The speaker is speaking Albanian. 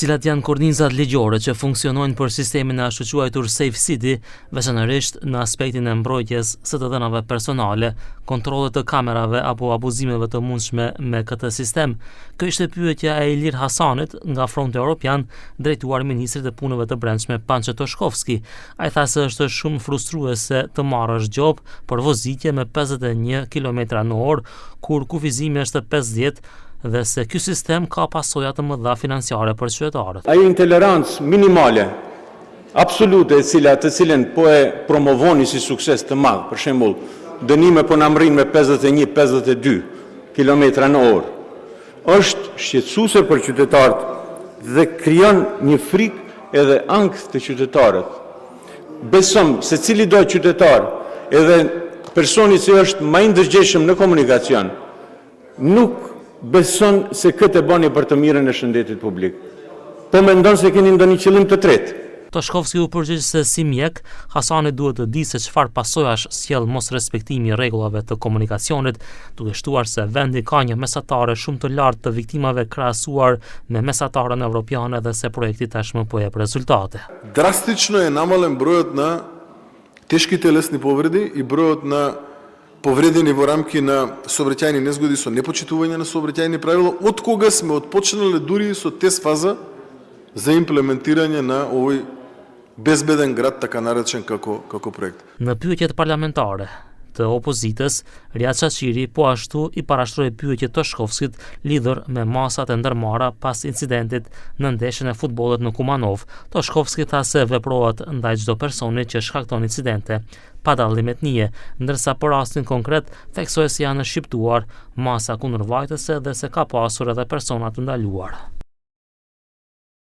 Cilat janë kornizat ligjore që funksionojnë për sistemin e ashtu quajtur Safe City, veçanërisht në aspektin e mbrojtjes së të dhënave personale, kontrollet të kamerave apo abuzimeve të mundshme me këtë sistem. Kjo ishte pyetja e Ilir Hasanit nga Fronti Evropian, drejtuar ministrit të punëve të brendshme Panço Toshkovski. Ai tha se është shumë frustruese të marrësh gjop për vozitje me 51 km/h, kur kufizimi është 50 dhe se ky sistem ka pasoja të mëdha financiare për qytetarët. Ajo intolerancë minimale, absolute të cilën po e promovoni si sukses të madh, për shembull, dënime po na mrin me 51-52 km/h, është shqetësuese për qytetarët dhe krijon një frikë edhe ankth të qytetarët. Besom se cili do qytetar, edhe personi që është më i ndërgjegjshëm në komunikacion, nuk beson se këtë e bani për të mirën e shëndetit publik, po mendon se keni ndonjë qëllim të tretë. Toshkovski u përgjigj se si mjek, Hasani duhet të di se çfarë pasojash sjell mos respektimi i rregullave të komunikacionit, duke shtuar se vendi ka një mesatare shumë të lartë të viktimave krahasuar me mesataren evropiane dhe se projekti tashmë po jep rezultate. Drastično je namalen brojet na teški telesni povredi i brojet na повредени во рамки на сообраќајни незгоди со непочитување на сообраќајни правила, од кога сме отпочнале дури со тест фаза за имплементирање на овој безбеден град, така наречен како проект. Në pyetjet parlamentare të opozitës, Riad Çaçiri po ashtu i parashtroi pyetje Toshkovskit lidhur me masat e ndërmarra pas incidentit në ndeshjen e futbollit në Kumanov. Toshkovski tha se veprohet ndaj çdo personi që shkakton incidente pa dallim etnie, ndërsa për rastin konkret theksoi se janë shqiptuar masa kundërvajtëse dhe se ka pasur edhe persona të ndaluar.